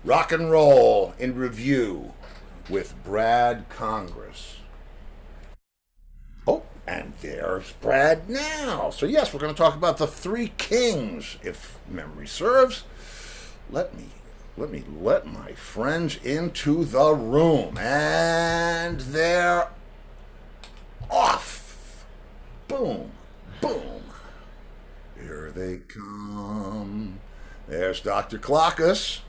Rock and Roll in Review with Brad Congress. Oh, and there's Brad now. So yes, we're going to talk about the Three Kings, if memory serves. Let my friends into the room, and they're off. Boom, boom. Here they come. There's Dr. Clockus.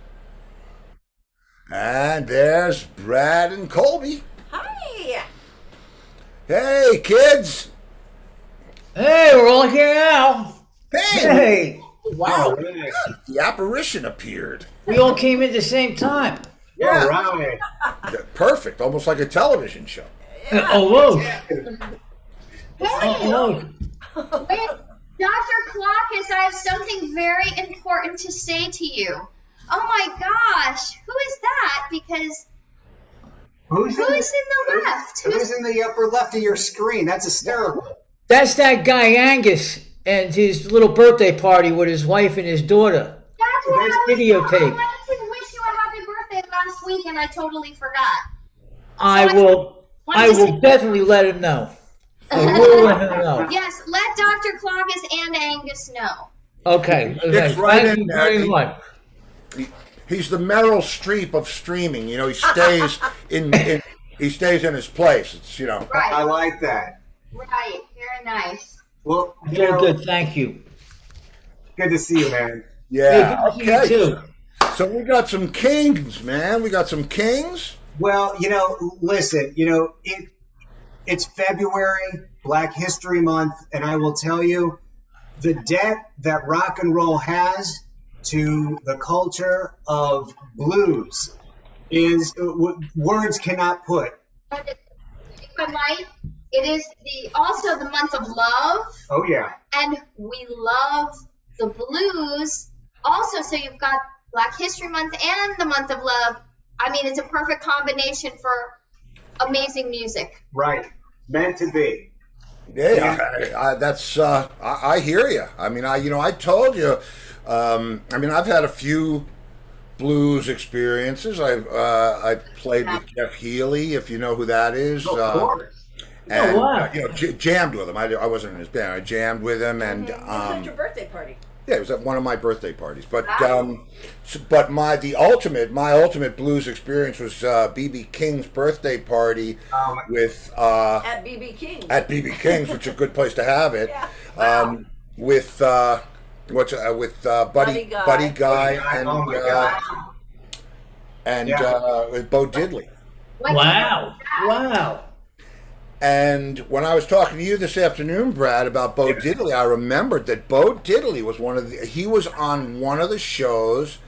And there's Brad and Colby. Hi. Hey, kids. Hey, we're all here now. Hey. Wow. Right. The apparition appeared. We all came in at the same time. Yeah. All right. Perfect. Almost like a television show. Almost. Hey, Almost. wait, Dr. Clockus, I have something very important to say to you. Oh my gosh, who is that? Because Who's who is in the left? Who's in the upper left of your screen? That's hysterical. That's that guy Angus and his little birthday party with his wife and his daughter. That's what There's I was videotape. I wanted to wish you a happy birthday last week and I totally forgot. I will definitely let him know. I will let him know. Yes, let Dr. Clockus and Angus know. Okay. It's right Thank in you there. very much. He's the Meryl Streep of streaming. You know, he stays he stays in his place. It's Right. I like that. Right, very nice. Well, Very good. Thank you. good to see you, man. Yeah. Hey, good to see you too. So we got some kings, man. We got some kings. Well, listen, it's February, Black History Month, and I will tell you, the debt that rock and roll has to the culture of blues is words cannot put. But if I might, it is also the month of love, Oh yeah. and we love the blues also. So you've got Black History Month and the month of love. I mean, it's a perfect combination for amazing music. Right. Meant to be. Yeah, I hear you. I mean, I told you. I've had a few blues experiences. I played with Jeff Healey, if you know who that is. Of course. And wow. jammed with him. I wasn't in his band. I jammed with him, and It was at your birthday party. yeah, it was at one of my birthday parties. But my ultimate blues experience was BB King's birthday party with At BB King. at BB King's, which is a good place to have it. Yeah. Wow. With Buddy Guy and Oh my God. with Bo Diddley. Wow. Wow. And when I was talking to you this afternoon, Brad, about Bo Diddley, I remembered that Bo Diddley was he was on one of the shows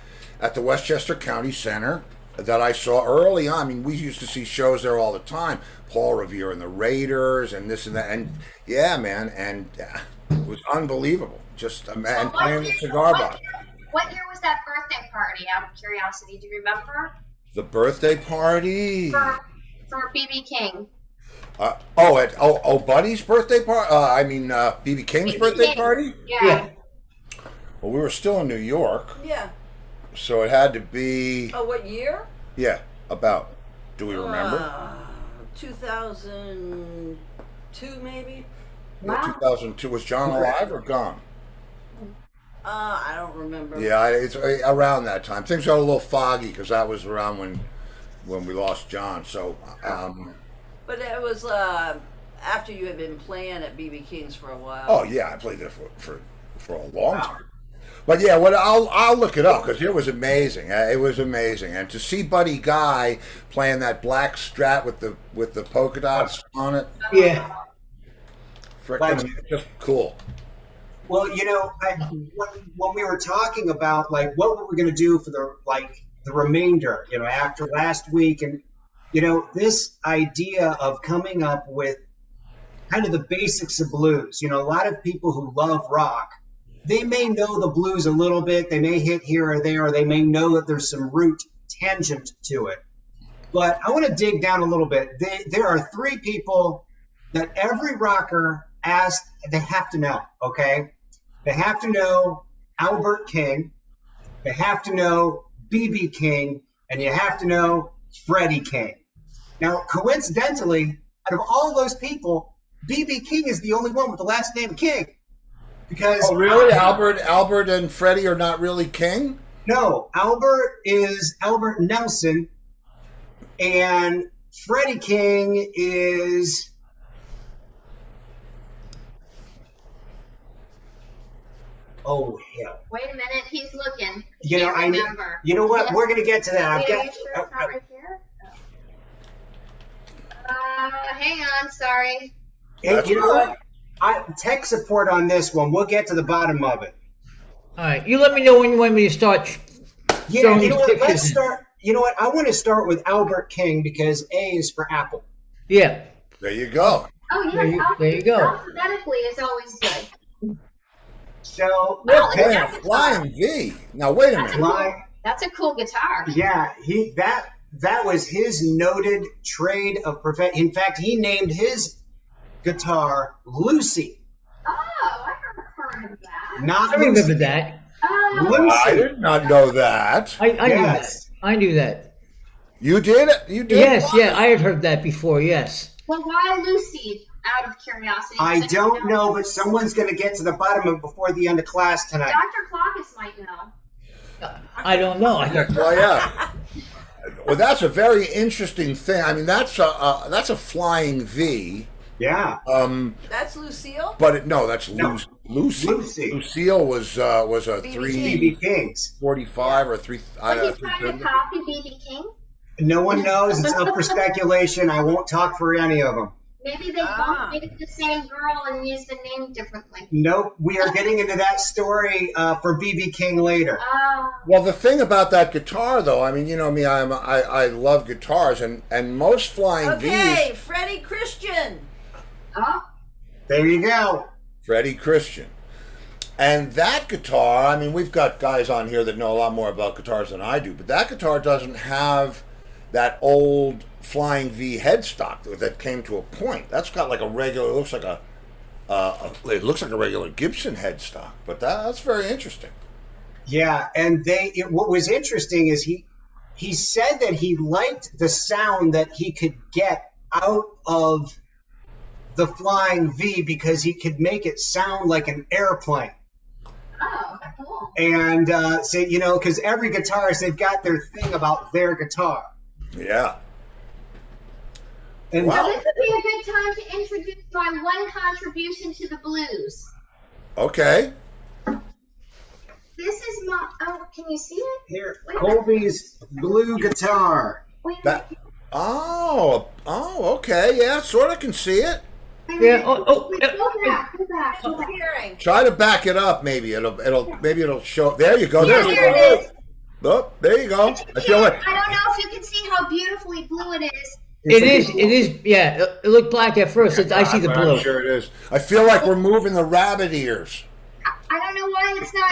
at the Westchester County Center that I saw early on. I mean, we used to see shows there all the time. Paul Revere and the Raiders and this and that. And yeah, man, and it was unbelievable. Just a man playing the cigar box. What year was that birthday party, out of curiosity? Do you remember? The birthday party. For BB King. Buddy's birthday party? BB King's birthday party? Yeah. Well, we were still in New York, Yeah. so it had to be, Oh, what year? yeah, about. Do we remember? 2002, maybe? Yeah, 2002. Was John alive or gone? I don't remember. Yeah, it's around that time. Things got a little foggy because that was around when we lost John. So, But it was after you had been playing at BB King's for a while. oh yeah, I played there for a long time. But yeah, I'll look it up because it was amazing. It was amazing, and to see Buddy Guy playing that black Strat with the polka dots on it, Yeah. frickin' just cool. Well, when we were talking about what were we going to do for the remainder, after last week, and this idea of coming up with kind of the basics of blues. A lot of people who love rock, they may know the blues a little bit, they may hit here or there, or they may know that there's some root tangent to it. But I want to dig down a little bit. There are three people that every rocker they have to know, okay? They have to know Albert King, they have to know B.B. King, and you have to know Freddie King. Now, coincidentally, out of all those people, B.B. King is the only one with the last name King. Because really? Albert and Freddie are not really King? No, Albert is Albert Nelson, and Freddie King is... Oh, hell. Wait a minute, he's looking. You know, Can't remember. You know what? We're going to get to that. Wait, are you sure it's not right here? Hang on, sorry. Hey, you know what? Tech support on this one. We'll get to the bottom of it. All right, you let me know when you want me to start. Yeah, you know what? Let's start. You know what? I want to start with Albert King because A is for Apple. Yeah. There you go. Oh, yes. There you go. Alphabetically is always good. So, Okay, Flying V. Now wait a minute. That's a cool guitar. Yeah, that was his noted trade of profession. In fact, he named his guitar Lucy. Oh, I heard of that. Not I remember Lucy. that. Lucy. I did not know that. I knew that. Yes. I knew that. You did it? You did? Yes, yeah, I have heard that before, yes. Well, why Lucy, out of curiosity? I don't know, but someone's going to get to the bottom of it before the end of class tonight. Dr. Clockus might know. I don't know. Well, yeah. Well, that's a very interesting thing. I mean, that's a Flying V. Yeah. That's Lucille? But no, that's No. Lucy. Lucy. Lucille was a B.B. King's. 345 or 3. Was he trying to copy B.B. King? No one knows. It's up for speculation. I won't talk for any of them. Maybe they both dated the same girl and used the name differently. Nope. We are getting into that story for B.B. King later. Well, the thing about that guitar, though, I mean, you know me, I love guitars, and most Flying Okay, Vs. Freddie Christian. There you go. Freddie Christian. And that guitar, I mean, we've got guys on here that know a lot more about guitars than I do, but that guitar doesn't have that old Flying V headstock that came to a point. That's got like a regular, it looks like a regular Gibson headstock, but that's very interesting. Yeah, and what was interesting is he said that he liked the sound that he could get out of the Flying V because he could make it sound like an airplane. Oh, cool. And because every guitarist, they've got their thing about their guitar. Yeah. And Wow. So this would be a good time to introduce my one contribution to the blues. Okay. This is my, can you see it? Here, Wait a Colby's blue guitar. Wait a That. minute. Oh, okay. Yeah, sort of can see it. Yeah. Go back. Who's hearing? Try to back it up. Maybe it'll show. There you go. Yeah, There you there go. it is. Oh, there you go. I feel like. I don't know if you can see how beautifully blue it is. It is, yeah. It looked black at first. I see the blue. I'm sure it is. I feel like we're moving the rabbit ears. I don't know why it's not.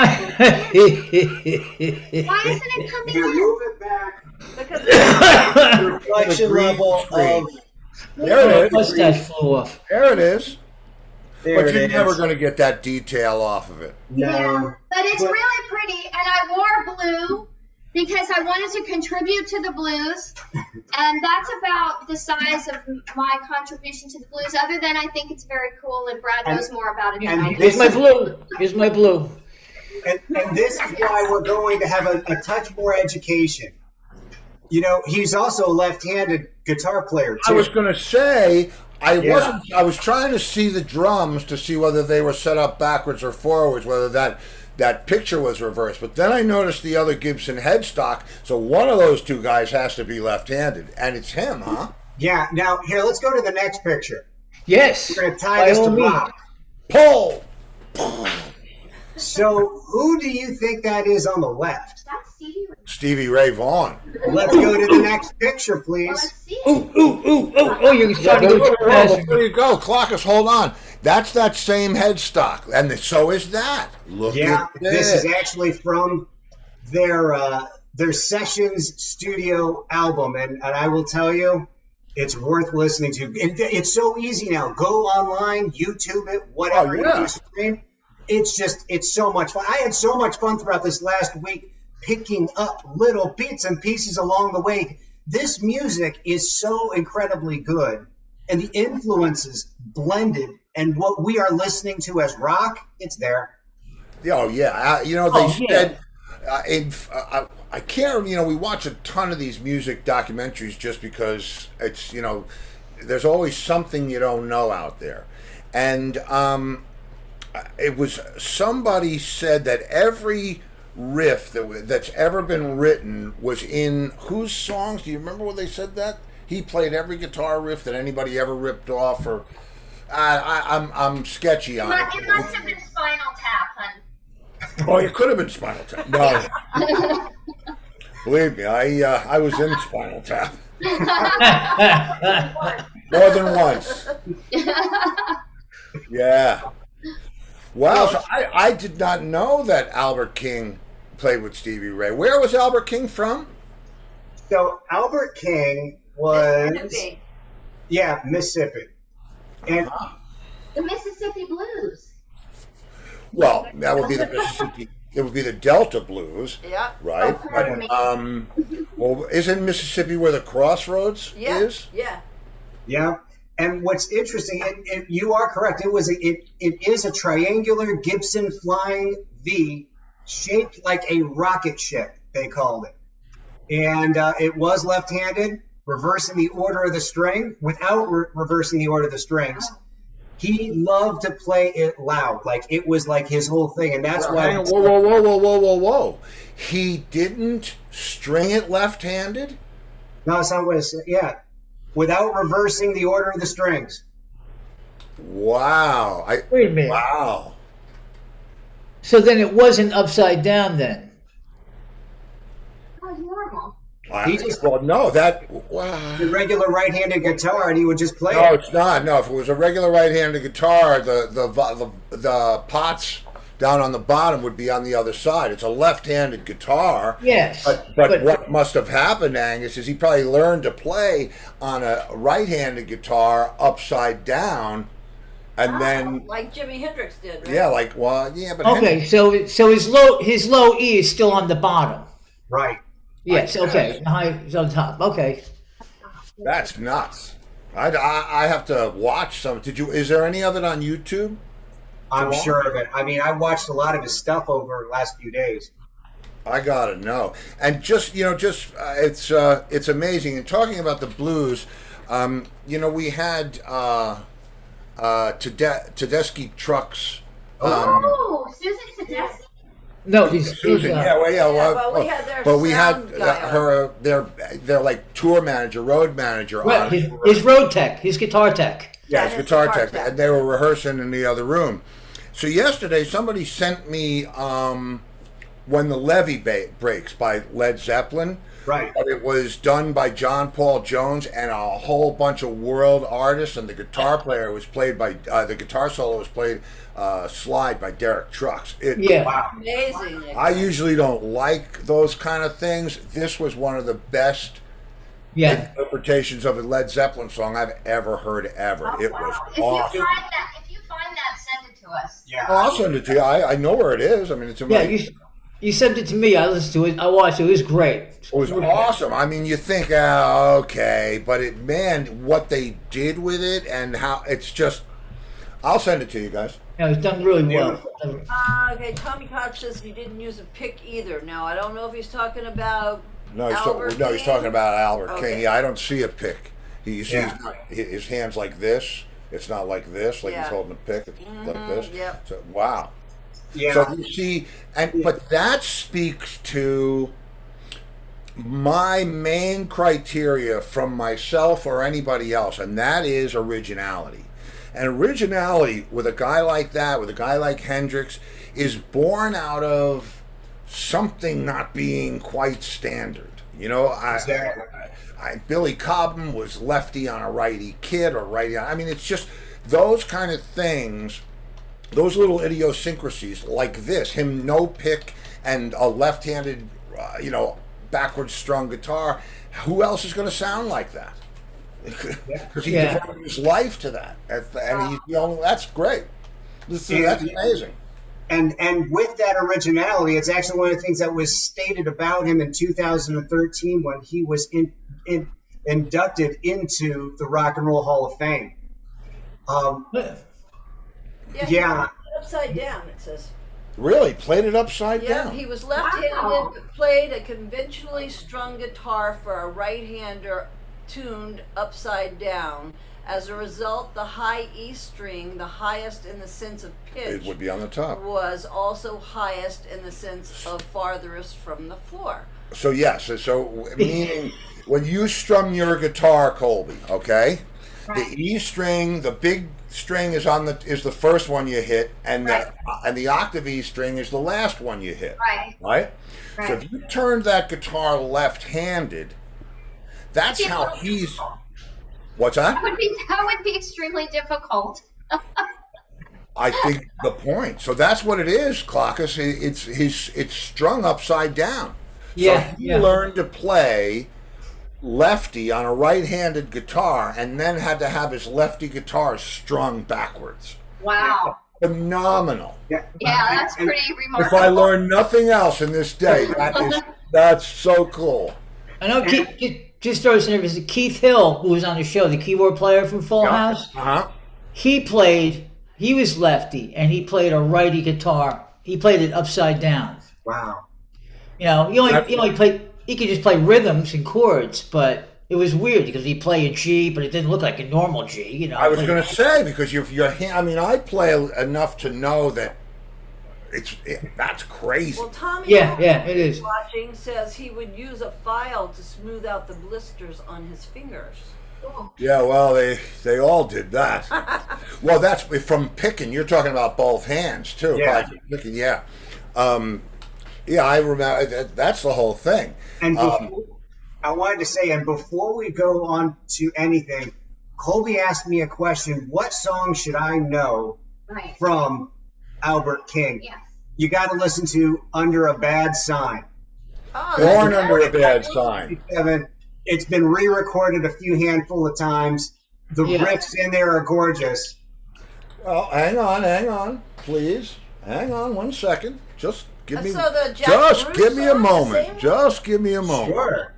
Why isn't it coming Here, in? move it back. Because The reflection green level screen. of There it is. Mustache flew off. There it is. there But it you're is. never going to get that detail off of it. Yeah, but it's really pretty, and I wore blue because I wanted to contribute to the blues, and that's about the size of my contribution to the blues. Other than I think it's very cool, and Brad knows more about it than I do. Here's my blue. Here's my blue. And this is why we're going to have a touch more education. You know, he's also a left-handed guitar player too. I was going to say I Yeah. wasn't. I was trying to see the drums to see whether they were set up backwards or forwards, whether that picture was reversed. But then I noticed the other Gibson headstock, so one of those two guys has to be left-handed, and it's him, huh? Yeah. Now here, let's go to the next picture. Yes. We're going to tie By this all to means. Bob. Pull. So who do you think that is on the left? That's Stevie Ray. Stevie Ray Vaughan. Let's go to the next picture, Well, please. let's see. You're starting to go too fast. There you go, Clockus. Hold on. That's that same headstock, and so is that. Look Yeah, at this is this. actually from their Sessions studio album, and I will tell you, it's worth listening to. It's so easy now. Go online, YouTube it, whatever Oh, yeah. you stream. It's so much fun. I had so much fun throughout this last week picking up little bits and pieces along the way. This music is so incredibly good, and the influences blended, and what we are listening to as rock, it's there. Oh yeah, they said I can't. We watch a ton of these music documentaries just because it's there's always something you don't know out there, and it was somebody said that every riff that's ever been written was in whose songs? Do you remember when they said that? He played every guitar riff that anybody ever ripped off, or I'm sketchy on it. It must have been Spinal Tap, hun. Oh, it could have been Spinal Tap. No, believe me, I was in Spinal Tap more than once. Yeah. Wow. So I did not know that Albert King played with Stevie Ray. Where was Albert King from? So Albert King was, Mississippi. yeah, Mississippi. And The Mississippi Blues. Well, that would be the Mississippi. It would be the Delta Blues, Yeah. right? Oh, pardon me. Well, isn't Mississippi where the crossroads Yeah. is? Yeah. yeah, and what's interesting, you are correct. It is a triangular Gibson Flying V, shaped like a rocket ship. They called it, and it was left-handed, reversing the order of the string without reversing the order of the strings. He loved to play it loud, like it was like his whole thing, and that's why. Hang on, whoa! He didn't string it left-handed. No, it's not what it's, yeah, without reversing the order of the strings. Wow! Wait a minute. Wow! So then it wasn't upside down then. That was normal. He just- no, that wow. The regular right-handed guitar, and he would just play No, it. it's not. No, if it was a regular right-handed guitar, the pots down on the bottom would be on the other side. It's a left-handed guitar. Yes. But what must have happened, Angus, is he probably learned to play on a right-handed guitar upside down, and then Like Jimi Hendrix did, right? yeah, but Okay, so his low E is still on the bottom. Right. Yes. Okay. The high is on top. Okay. that's nuts. I have to watch some. Is there any of it on YouTube? I'm sure of it. I mean, I watched a lot of his stuff over the last few days. I gotta know. And it's amazing. And talking about the blues, we had Tedeschi Trucks. Oh, Susan Tedeschi. No, he's Susan, but we had their but we had sound guy on. her, their like tour manager, road manager right, on. his road tech, his guitar tech. Yeah, his his guitar guitar tech, tech. and they were rehearsing in the other room. So yesterday, somebody sent me "When the Levee Breaks" by Led Zeppelin. Right. But it was done by John Paul Jones and a whole bunch of world artists, and the guitar player was played by the guitar solo was played slide by Derek Trucks. Yeah. Wow. Amazing. I usually don't like those kind of things. This was one of the best Yeah. interpretations of a Led Zeppelin song I've ever heard ever. It was If you awesome. find that, send it to us. Yeah. Oh, I'll send it to you. I know where it is. I mean, it's in Yeah. my. You sent it to me. I listened to it. I watched it. It was great. It was awesome. I mean, you think, okay, but what they did with it and how it's just. I'll send it to you guys. Yeah, it was done really well. Okay, Tommy Koch says you didn't use a pick either. Now, I don't know if he's talking about No, Albert he's King? talking about Albert Okay. King. Yeah, I don't see a pick. You see, Yeah. his hands like this. It's not like this, like Yeah. he's holding a pick. It's like this. yep. So wow. Yeah. So you see, but that speaks to my main criteria from myself or anybody else, and that is originality. And originality with a guy like that, with a guy like Hendrix, is born out of something not being quite standard. Exactly. Billy Cobham was lefty on a righty kid or righty. I mean, it's just those kind of things. Those little idiosyncrasies like this, him no pick and a left-handed, backwards strung guitar. Who else is going to sound like that? Because he devoted his life to that. That's great. That's amazing. And with that originality, it's actually one of the things that was stated about him in 2013 when he was inducted into the Rock and Roll Hall of Fame. Yeah. Upside down, it says. Really? Played it upside Yeah, down? he was left-handed, but played a conventionally strung guitar for a right-hander tuned upside down. As a result, the high E string, the highest in the sense of pitch, It would be on the top. was also highest in the sense of farthest from the floor. So yes, so meaning when you strum your guitar, Colby, okay, Right. the E string, the big string is the first one you hit, and the octave E string is the last one you hit. Right. Right. Right. So if you turn that guitar left-handed, that's how he's. What's that? That would be extremely difficult. I think the point. So that's what it is, Clockus. It's strung upside down. Yeah, So he yeah. learned to play lefty on a right-handed guitar, and then had to have his lefty guitar strung backwards. Wow. Phenomenal. Yeah, that's pretty remarkable. If I learn nothing else in this day, that's so cool. I know. Just throw this in there. Keith Hill, who was on the show, the keyboard player from Full House. Uh-huh. He was lefty, and he played a righty guitar. He played it upside down. Wow. You know, he could just play rhythms and chords, but it was weird because he played a G, but it didn't look like a normal G. You know, I was going to say, because I play enough to know that that's crazy. Well, Tommy, it is. watching, says he would use a file to smooth out the blisters on his fingers. Yeah, well, they all did that. Well, that's from picking. You're talking about both hands too. Yeah. Picking, yeah. Yeah, I remember. That's the whole thing. And I wanted to say, and before we go on to anything, Colby asked me a question. What song should I know Right. from Albert King? Yes. You got to listen to Under a Bad Sign. Oh, Born that's Under a very Bad cool. Sign. Kevin, it's been re-recorded a few handful of times. The riffs in there are gorgeous. Well, hang on, please. Hang on 1 second. Just give me. So the Jack Just Bruce give me a song, the moment. same Just give me a moment. Sure.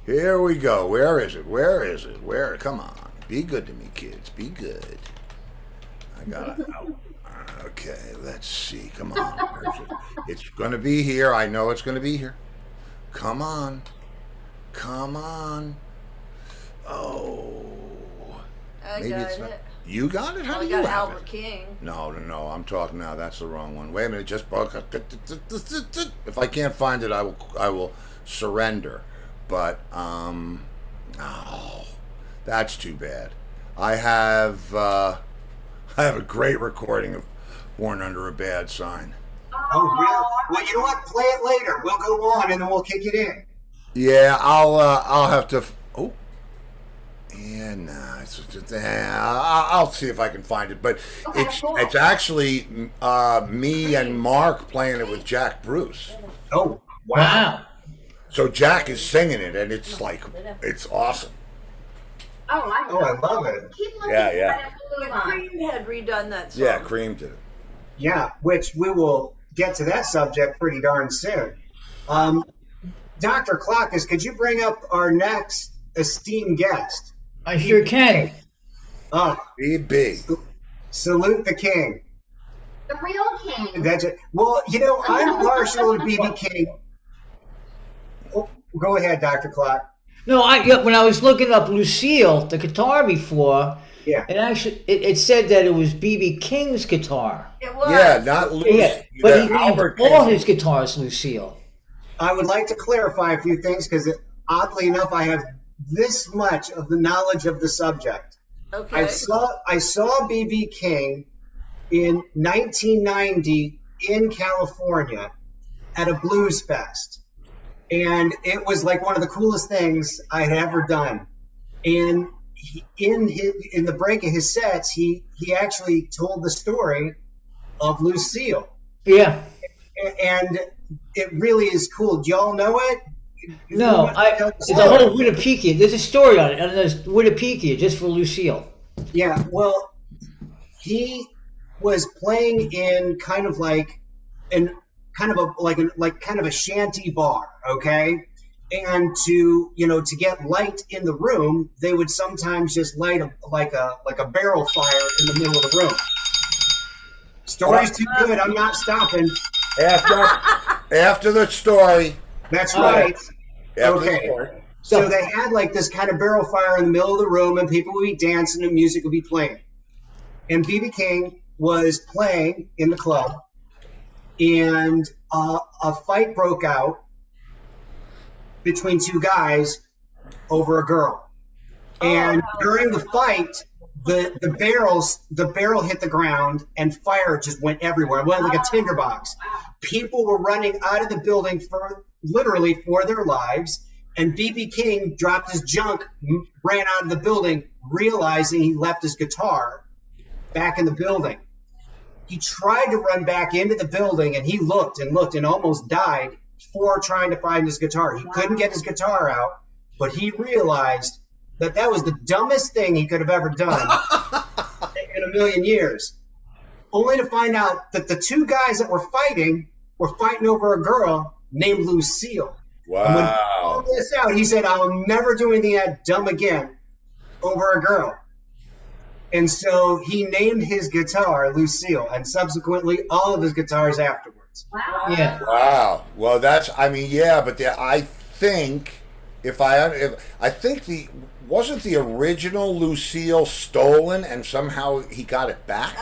Here we go. Where is it? Where is it? Come on. Be good to me, kids. Be good. I got it. Okay, let's see. Come on. Where is it? It's going to be here. I know it's going to be here. Come on. Oh. I Maybe got it's not. it. You got it? How I do you got have Albert it? King. No. I'm talking now. That's the wrong one. Wait a minute. If I can't find it, I will surrender. But that's too bad. I have a great recording of Born Under a Bad Sign. Oh, really? Well, you know what? Play it later. We'll go on and then we'll kick it in. Yeah, I'll have to. Oh, yeah, no. I'll see if I can find it. But it's actually me and Mark playing it with Jack Bruce. Oh, wow. Wow. So Jack is singing it, and it's awesome. Oh, I love it. Keep looking. Yeah. The Cream had redone that song. Yeah, Cream did it. Yeah, which we will get to that subject pretty darn soon. Dr. Clockus, could you bring up our next esteemed guest? I sure can. BB. Salute the king. The real king. That's it. Well, I'm partial to BB King. Oh, go ahead, Dr. Clock. No, when I was looking up Lucille, the guitar before, Yeah. it said that it was B.B. King's guitar. It was. Yeah, not Lucy. Yeah, but he Albert named all King. his guitars Lucille. I would like to clarify a few things because, oddly enough, I have this much of the knowledge of the subject. Okay. I saw BB King in 1990 in California at a blues fest, and it was like one of the coolest things I had ever done. And in the break of his sets, he actually told the story of Lucille, Yeah. and it really is cool. Do y'all know it? No, it's a whole Wikipedia. There's a story on it, and there's Wikipedia just for Lucille. Yeah, well, he was playing in kind of like in kind of a shanty bar, okay? And to get light in the room, they would sometimes just light a barrel fire in the middle of the room. Story's too good. I'm not stopping. After the story. That's right. After Okay. the story. So they had like this kind of barrel fire in the middle of the room, and people would be dancing and music would be playing. And B.B. King was playing in the club, and a fight broke out between two guys over a girl. And during the fight, the barrel hit the ground and fire just went everywhere. It went like a tinderbox. People were running out of the building for their lives. And B.B. King dropped his junk, ran out of the building, realizing he left his guitar back in the building. He tried to run back into the building, and he looked and almost died for trying to find his guitar. He couldn't get his guitar out, but he realized that was the dumbest thing he could have ever done in a million years. Only to find out that the two guys that were fighting over a girl named Lucille. Wow. And when he found this out, he said, I'll never do anything that dumb again over a girl. And so he named his guitar Lucille, and subsequently all of his guitars afterwards. Wow. Yeah. Wow. Well, but I think wasn't the original Lucille stolen and somehow he got it back?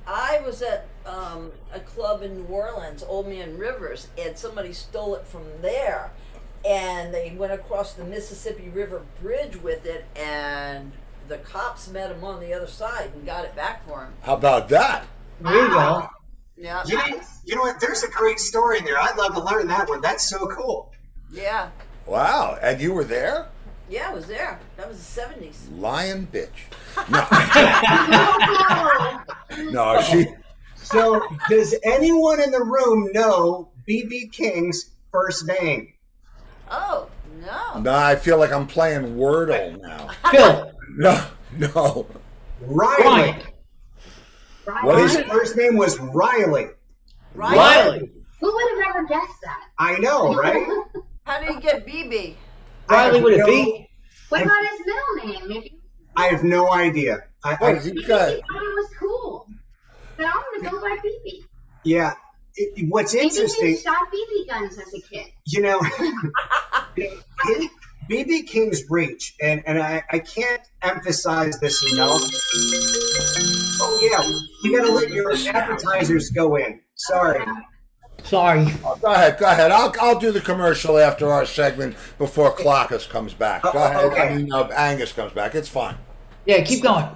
I was at a club in New Orleans, Old Man Rivers, and somebody stole it from there, and they went across the Mississippi River Bridge with it, and the cops met him on the other side and got it back for him. How about that? There you go. Yeah. You know what? There's a great story in there. I'd love to learn that one. That's so cool. Yeah. Wow. And you were there? Yeah, I was there. That was the 70s. Lying bitch. No. She. So, does anyone in the room know B.B. King's first name? Oh, no. No, I feel like I'm playing Wordle now. Phil. No. Riley. What is His it? first name was Riley. Riley. Who would have ever guessed that? I know, right? How did he get BB? Riley with a B. What about his middle name? Maybe I have no idea. What is he got? he thought it was cool. But I'm going to go by BB. Yeah. What's Maybe interesting, he shot BB guns as a kid. you know, B.B. King's reach, and I can't emphasize this enough. Oh, yeah. You got to let your appetizers go in. Sorry. Sorry. Go ahead. I'll do the commercial after our segment before Clockus comes back. Go ahead. Okay. Angus comes back. It's fine. Yeah, keep going.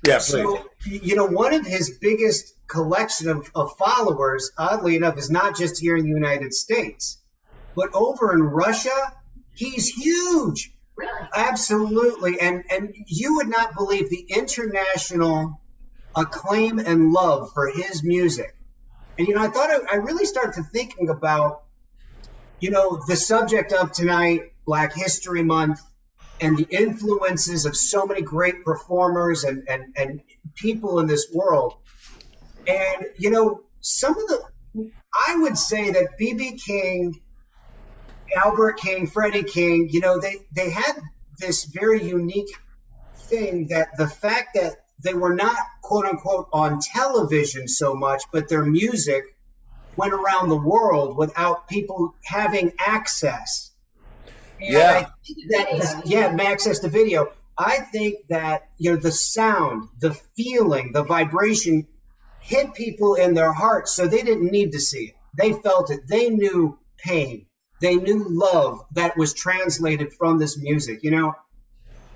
Yeah, please. So, one of his biggest collection of followers, oddly enough, is not just here in the United States, but over in Russia, he's huge. Really? Absolutely. And you would not believe the international acclaim and love for his music. And, I really started to thinking about, the subject of tonight, Black History Month, and the influences of so many great performers and people in this world. And, I would say that B.B. King, Albert King, Freddie King, they had this very unique thing, that the fact that they were not, quote unquote, on television so much, but their music went around the world without people having access. And Yeah. Access to video. I think that, the sound, the feeling, the vibration hit people in their hearts, so they didn't need to see it. They felt it. They knew pain. They knew love that was translated from this music.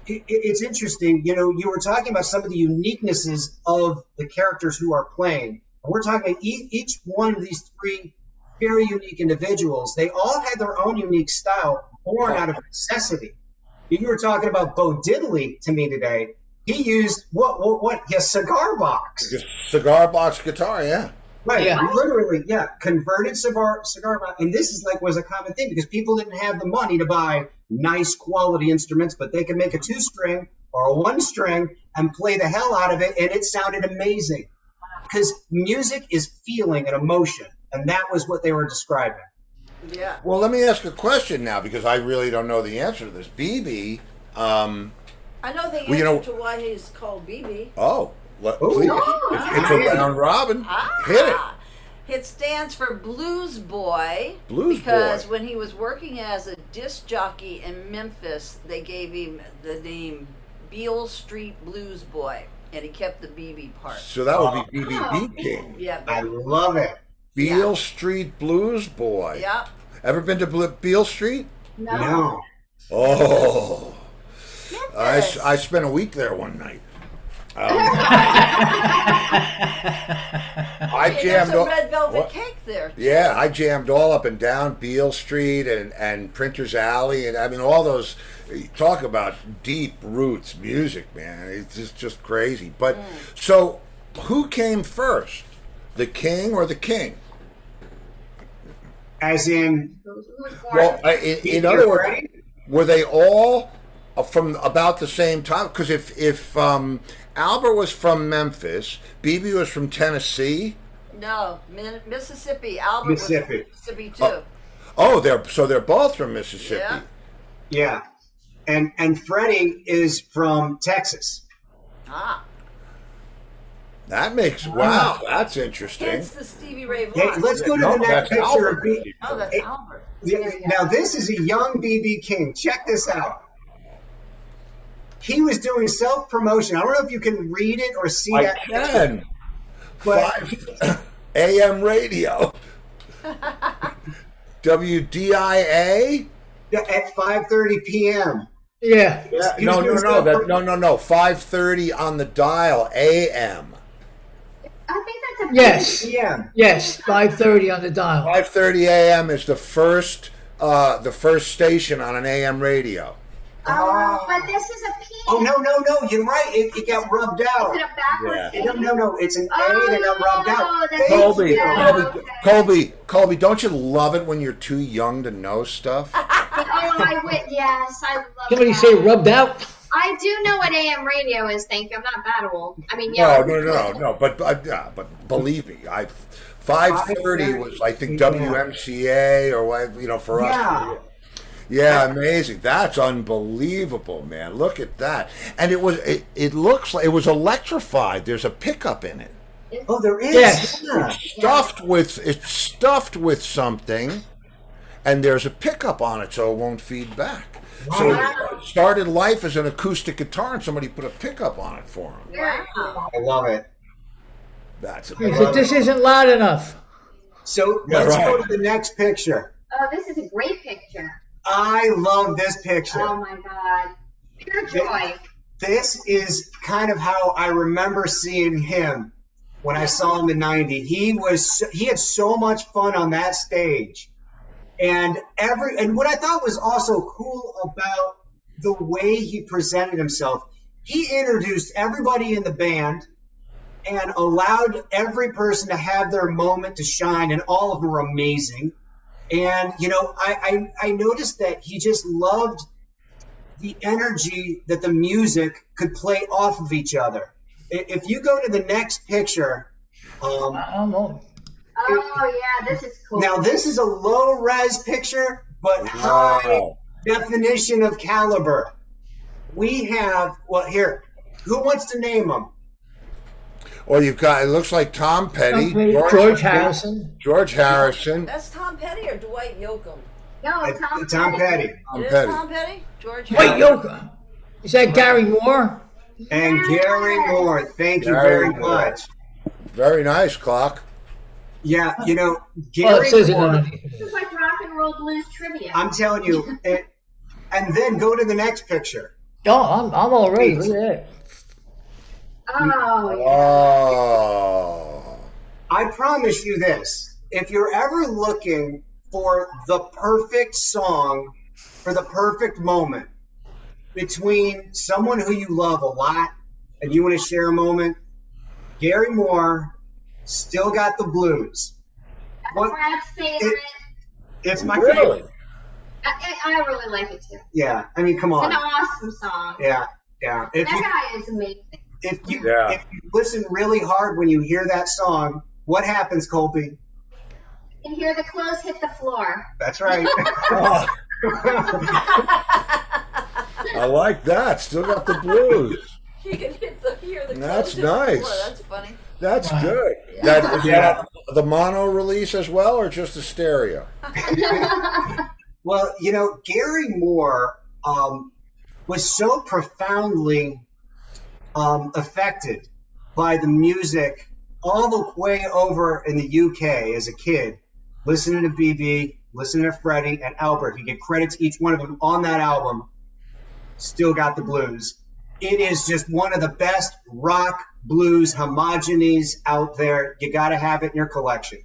It's interesting. You were talking about some of the uniquenesses of the characters who are playing. And we're talking about each one of these three very unique individuals. They all had their own unique style, born out of necessity. You were talking about Bo Diddley to me today. He used what? His cigar box. Just cigar box guitar, yeah. Right, Yeah. literally, converted cigar box. And this was a common thing because people didn't have the money to buy nice quality instruments, but they could make a 2-string or a 1-string and play the hell out of it, and it sounded amazing. Because music is feeling and emotion. And that was what they were describing. Yeah. Well, let me ask a question now because I really don't know the answer to this. BB, I know the answer Well, you know- to why he's called BB. please, it's a round robin. Hit it. It stands for Blues Boy. Blues because Boy. when he was working as a disc jockey in Memphis, they gave him the name Beale Street Blues Boy, and he kept the BB part. So that would be BB King. Yeah. I love it. Beale Street Blues Boy. Yeah. Ever been to Beale Street? No. Oh. Memphis. I spent a week there one night. I Hey, jammed there's a all, red velvet what? cake there. Yeah, I jammed all up and down Beale Street and Printer's Alley, and I mean all those. Talk about deep roots music, man. It's just crazy. But so, who came first, the king or the king? As in, Who was born? Well, in other words, Freddie? were they all from about the same time? Because if Albert was from Memphis, BB was from Tennessee. No, Mississippi. Albert Mississippi. was Mississippi too. Oh, they're both from Mississippi. Yeah. Yeah. And Freddie is from Texas. Ah. That makes wow. That's interesting. Hence the Stevie Ray Hey, Vaughan. let's go to No, the next that's picture Albert. of B. Oh, that's Hey, Albert. Now this is a young BB King. Check this out. He was doing self-promotion. I don't know if you can read it or see I that. can. But 5 AM radio. WDIA. at 5:30 p.m. Yeah. Yeah, He was doing no. 5:30 on the dial AM. I think that's a Yes. p.m. Yes. 5:30 on the dial. 5:30 AM is the first station on an AM radio. Oh, but this is a P. Oh no! You're right. It got rubbed out. Is it a backwards? Yeah. No. It's an A that got rubbed out. that's Colby, yeah, Colby, don't you love it when you're too young to know stuff? Oh, I would. Yes, I love. Somebody that. say rubbed out. I do know what AM radio is. Thank you. I'm not that old. I mean, yeah. No. But believe me, 5:30 was I think WMCA or what for us. Yeah. Yeah, amazing. That's unbelievable, man. Look at that. And it looks like it was electrified. There's a pickup in it. Oh, there is. Yes. Yeah. It's stuffed with something, and there's a pickup on it so it won't feed back. So it started life as an acoustic guitar, and somebody put a pickup on it for him. Very cool. I love it. That's He said, this isn't loud enough. So Yeah, let's go right. to the next picture. Oh, this is a great picture. I love this picture. Oh my God. Pure joy. This is kind of how I remember seeing him when I saw him in '90. He had so much fun on that stage, and what I thought was also cool about the way he presented himself, he introduced everybody in the band and allowed every person to have their moment to shine, and all of them were amazing. And I noticed that he just loved the energy that the music could play off of each other. If you go to the next picture, I don't know. Oh yeah, this is cool. now this is a low res picture, but high Wow. definition of caliber. We have here. Who wants to name them? Well, you've got. It looks like Tom Petty, George Harrison. George Harrison. That's Tom Petty or Dwight Yoakam? No, Tom Petty Tom It is Petty. Tom Petty? George Wait, Harrison. Yoka. Is that Gary Moore? and Gary Moore. Thank you Gary very Moore. much. Very nice, Clock. Yeah, Well, Gary it says it Moore. underneath. This is like rock and roll blues trivia. I'm telling you, and then go to the next picture. Oh, I'm all ready. Look at that. Oh yeah. Oh. I promise you this. If you're ever looking for the perfect song for the perfect moment between someone who you love a lot and you want to share a moment, Gary Moore, Still Got the Blues. That's Brad's favorite. It's my Really? favorite. I really like it too. Yeah, I mean, come It's on. an awesome song. Yeah. If That you, guy is amazing. if you Yeah. if you listen really hard when you hear that song, what happens, Colby? can hear the clothes hit the floor. That's right. Oh, I like that. Still got the blues. You can hear the That's clothes hit the nice. floor. That's funny. That's Wow. good. Yeah. That, is that the mono release as well, or just the stereo? Well, Gary Moore was so profoundly affected by the music all the way over in the UK as a kid, listening to BB, listening to Freddie and Albert. He gave credit to each one of them on that album. Still Got the Blues. It is just one of the best rock blues homogenies out there. You got to have it in your collection.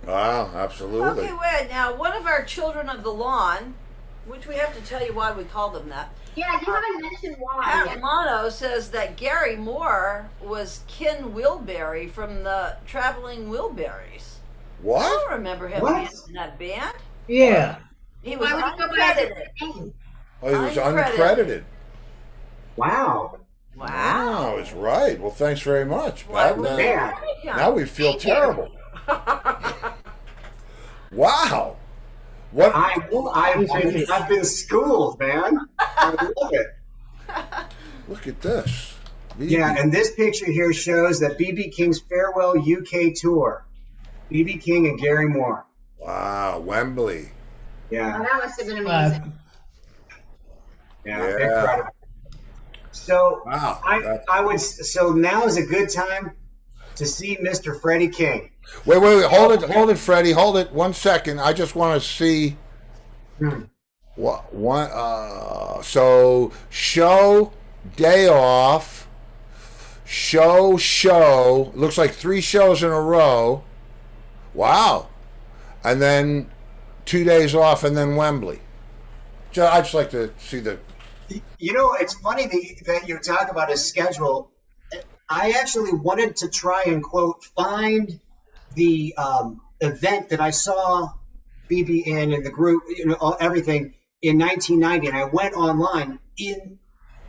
Wow, absolutely. Okay, wait. Now, one of our children of the lawn, which we have to tell you why we call them that. Yeah, you haven't mentioned why. Pat Romano says that Gary Moore was Ken Wilberry from the Traveling Wilburys. I What? don't remember him What? being in that band. Yeah. He was Why would you go by a uncredited. different name? Oh, he was Uncredited. uncredited. Wow. Wow. Is right. Well, thanks very much, Why Pat. would Now, they Man. write him? now we feel terrible. Wow. What? I've been schooled, man. I love it. Look at this. Yeah, and this picture here shows that B.B. King's farewell UK tour. B.B. King and Gary Moore. Wow, Wembley. Oh, Yeah, that must have been amazing. yeah, Yeah. incredible. So Wow. so now is a good time to see Mr. Freddie King. Wait, hold it, Freddie, hold it 1 second. I just want to see what one. So show, day off, show. Looks like 3 shows in a row. Wow, and then 2 days off, and then Wembley. I just like to see the. It's funny that you talk about his schedule. I actually wanted to try and quote find the event that I saw BB in the group, everything in 1990, and I went online in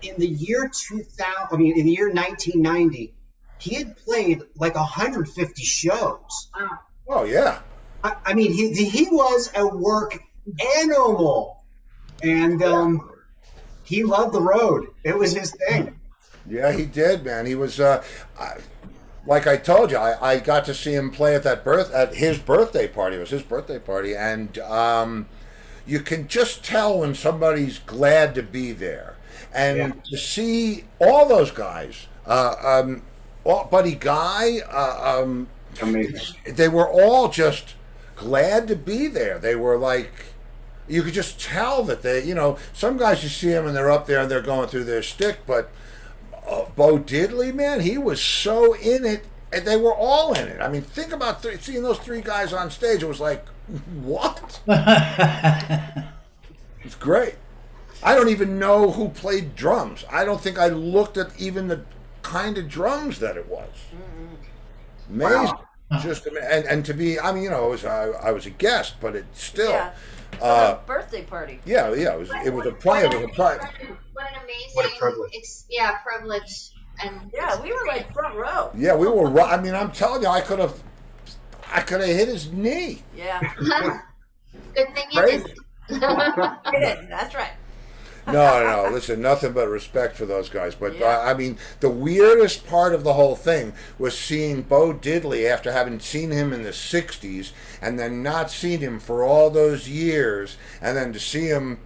the year 2000. I mean, in the year 1990, he had played like 150 shows. Wow. Oh yeah. I mean, he was a work animal, and he loved the road. It was his thing. Yeah, he did, man. He was, like I told you, I got to see him play at his birthday party. It was his birthday party, and you can just tell when somebody's glad to be there. And to see all those guys, Buddy Guy, Amazing. they were all just glad to be there. They were like, you could just tell that they, some guys you see them and they're up there and they're going through their shtick, but Bo Diddley, man, he was so in it, and they were all in it. I mean, think about seeing those 3 guys on stage. It was like, what? It's great. I don't even know who played drums. I don't think I looked at even the kind of drums that it was. Amazing. Wow. Just and to be, I mean, I was a guest, but it still. Yeah. For the birthday party. Yeah, it was a private. What an amazing, What a privilege. privilege. And Yeah, we were like front row. Yeah, we were. I mean, I'm telling you, I could have hit his knee. Yeah. good thing you Crazy. did. That's right. No, listen, nothing but respect for those guys. But Yeah. I mean, the weirdest part of the whole thing was seeing Bo Diddley after having seen him in the '60s and then not seen him for all those years, and then to see him,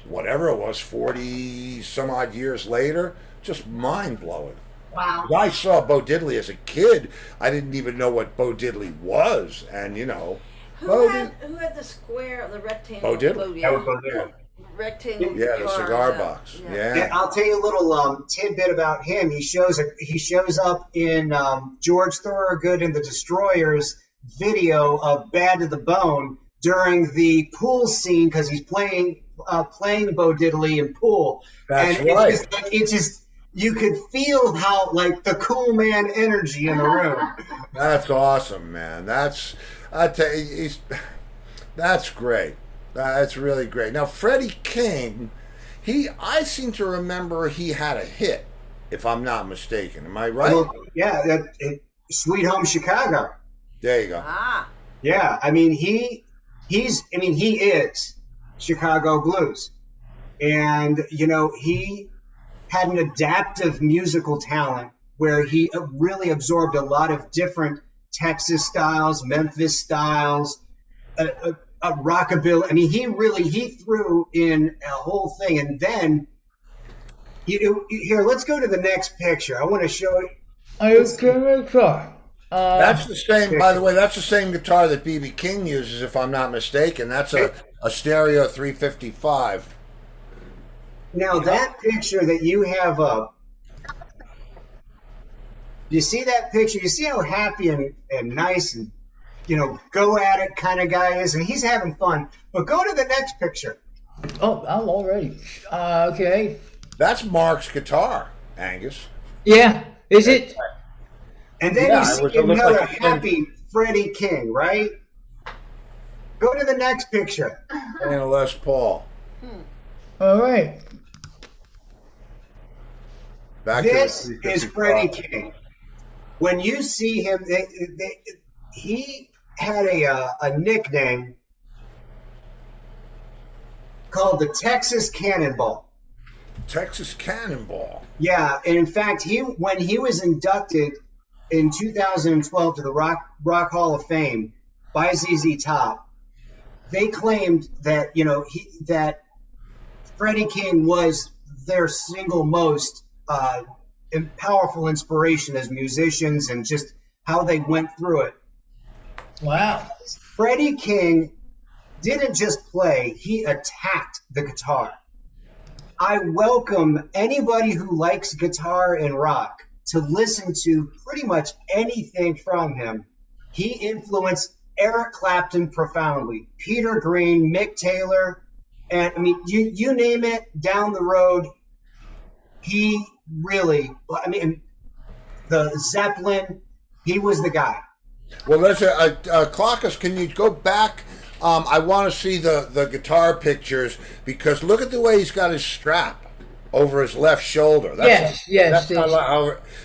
whatever it was, 40 some odd years later, just mind blowing. Wow. I saw Bo Diddley as a kid. I didn't even know what Bo Diddley was, and Who Bo had the square, the rectangle? Bo Diddley. That was Bo Diddley. Rectangle. Yeah, the cigar box. Yeah. Yeah. I'll tell you a little tidbit about him. He shows up in George Thorogood and the Destroyers video of Bad to the Bone during the pool scene because he's playing Bo Diddley in pool. That's and right. It's just you could feel how like the cool man energy in the room. That's awesome, man. That's great. That's really great. Now, Freddie King, I seem to remember he had a hit, if I'm not mistaken. Am I right? Well, yeah, Sweet Home Chicago. There you go. Ah. Yeah, I mean he is Chicago blues, and he had an adaptive musical talent where he really absorbed a lot of different Texas styles, Memphis styles, a rockabilly. I mean, he threw in a whole thing, and then here, let's go to the next picture. I want to show you. That's the same, by the way, that's the same guitar that B.B. King uses, if I'm not mistaken. That's a Stereo 355. Now, that picture that you have up, you see that picture? You see how happy and nice and, go at it kind of guy is? And he's having fun. But go to the next picture. Oh, I'm already. Okay. That's Mark's guitar, Angus. Yeah. Is it? And then you see another happy Freddie King, right? Go to the next picture. And a Les Paul. All right. This is Freddie King. When you see him, he had a nickname called the Texas Cannonball. Texas Cannonball. Yeah, and in fact, when he was inducted in 2012 to the Rock Hall of Fame by ZZ Top, they claimed that that Freddie King was their single most powerful inspiration as musicians and just how they went through it. Wow. Freddie King didn't just play, he attacked the guitar. I welcome anybody who likes guitar and rock to listen to pretty much anything from him. He influenced Eric Clapton profoundly, Peter Green, Mick Taylor, and I mean, you name it down the road. He really, the Zeppelin, he was the guy. Well, there's Clockus, can you go back? I want to see the guitar pictures because look at the way he's got his strap over his left shoulder. Yes.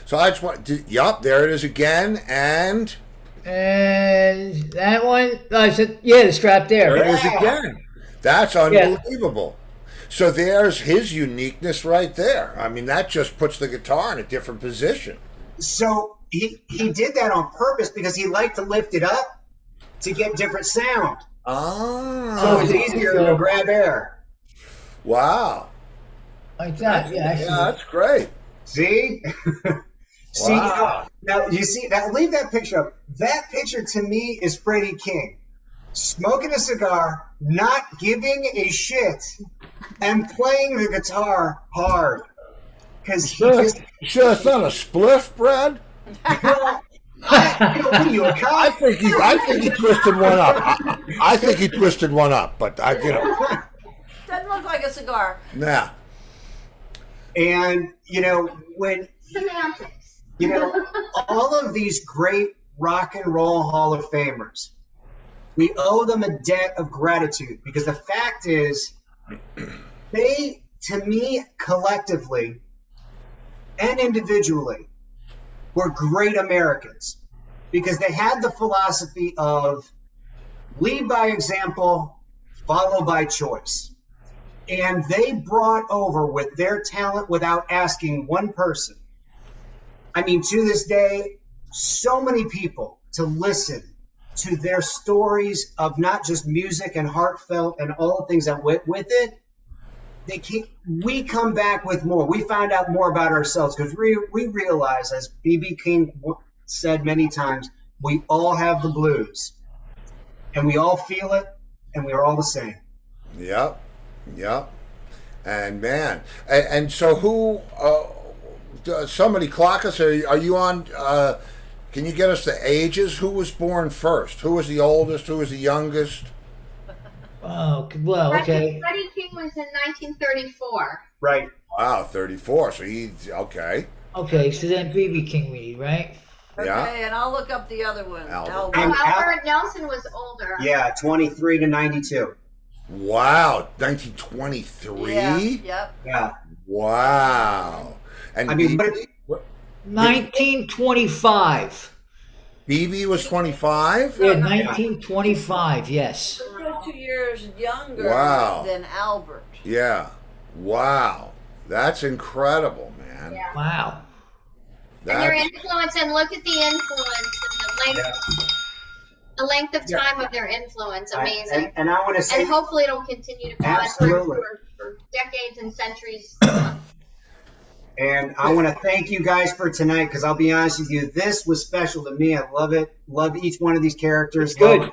So I just want to, yup, there it is again, and that one, the strap there. There it is again. That's unbelievable. So there's his uniqueness right there. I mean, that just puts the guitar in a different position. So he did that on purpose because he liked to lift it up to get different sound. So it's easier to grab air. Wow. Like that, yeah, that's great. See? See, wow. Now you see that. Leave that picture up. That picture to me is Freddie King, smoking a cigar, not giving a shit, and playing the guitar hard. Because sure it's not a spliff, Brad. What are you, a cop? I think he twisted one up. I think he twisted one up, but Doesn't look like a cigar. Nah. And when Semantics. all of these great rock and roll Hall of Famers, we owe them a debt of gratitude because the fact is, they, to me, collectively and individually, were great Americans because they had the philosophy of lead by example, follow by choice. And they brought over with their talent without asking one person. I mean, to this day, so many people to listen to their stories of not just music and heartfelt and all the things that went with it. We come back with more. We find out more about ourselves because we realize, as B.B. King said many times, we all have the blues. And we all feel it, and we are all the same. Yep. And man, and so who? Somebody clock us. Are you on? Can you get us the ages? Who was born first? Who was the oldest? Who was the youngest? Oh, well, okay. Freddie King was in 1934. Right. Wow, 34. So he's okay. Okay, so then B.B. King we need, right? Okay, Yeah. and I'll look up the other one. Albert. Albert Nelson was older. Yeah, 23 to 92. Wow, 1923. Yeah, yep. Yeah. Wow. And I mean, but 1925. BB was 25. Yeah, 1925. Yes. He was 2 years younger Wow. than Albert. Yeah. Wow. That's incredible, man. Yeah. Wow. And their That's, influence, and look at the influence and the length of time of their influence. Amazing. And I want to say, And hopefully it'll continue to go on Absolutely. for decades and centuries. and I want to thank you guys for tonight, because I'll be honest with you, this was special to me. I love it. Love each one of these characters. It's good.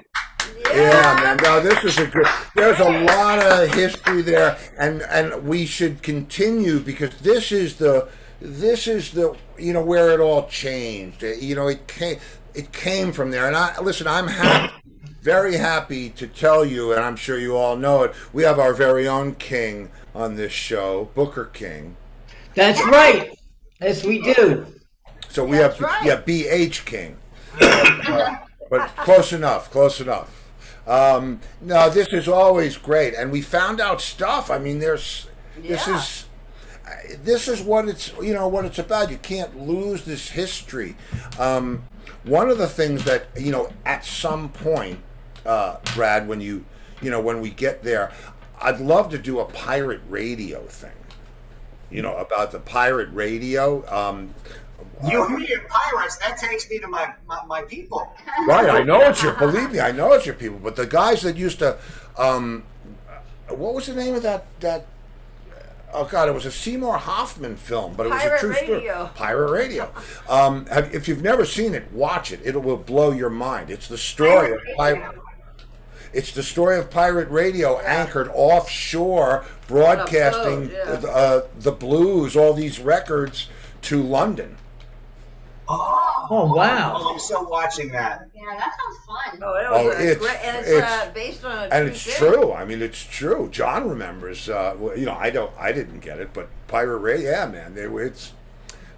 yeah, man. No, this is a good. There's a lot of history there, and we should continue because this is the where it all changed. It came from there. And I'm happy, very happy to tell you, and I'm sure you all know it. We have our very own king on this show, Booker King. That's right. Yes, we do. So we That's have right. BH King, but close enough. No, this is always great, and we found out stuff. I mean, this is what it's about. You can't lose this history. One of the things that at some point, Brad, when when we get there, I'd love to do a pirate radio thing. About the pirate radio. You and me and pirates, that takes me to my people. Right, I know it's your. Believe me, I know it's your people. But the guys that used to, what was the name of that? Oh God, it was a Seymour Hoffman film, but it was a true story. Pirate Radio. If you've never seen it, watch it. It will blow your mind. It's the story of pirate. It's the story of pirate radio anchored offshore, broadcasting the blues, all these records to London. Oh, wow. Oh, I'm so watching that. Yeah, that sounds fun. It's great, and it's based on a and true it's thing. true. I mean, it's true. John remembers. I didn't get it, but pirate radio. Yeah, man.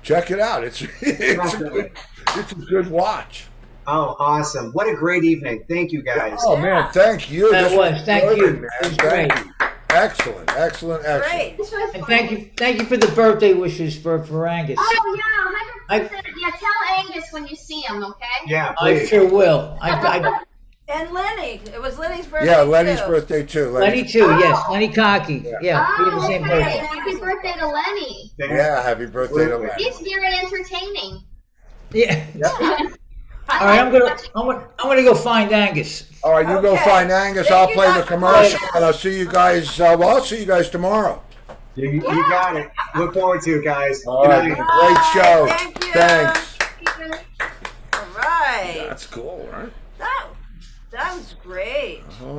Check it out. It's a good watch. Oh, awesome. What a great evening. Thank you, guys. Oh man, thank you. That This was. Thank good, you. man. It was Thank great. you. Excellent. Great. This was And fun. thank you for the birthday wishes for Angus. Oh, yeah, 100%. Yeah, tell Angus when you see him, okay? Yeah, I please. sure will. And Lenny. It was Lenny's birthday. Yeah, Lenny's too. birthday too. Lenny too, yes. Lenny Cocky. Yeah, we have the Oh, same okay. birthday. Happy birthday to Lenny. Yeah, happy birthday to Lenny. He's very entertaining. Yeah. All right, I'm gonna go find Angus. All right, you go Okay. find Angus. Thank I'll you, play the Dr. commercial, Cole. and I'll see you guys. I'll see you guys tomorrow. You got it. Look forward to it, guys. All Good right, night. great show. Thank you. Thanks. All right. That's cool, right? That was great.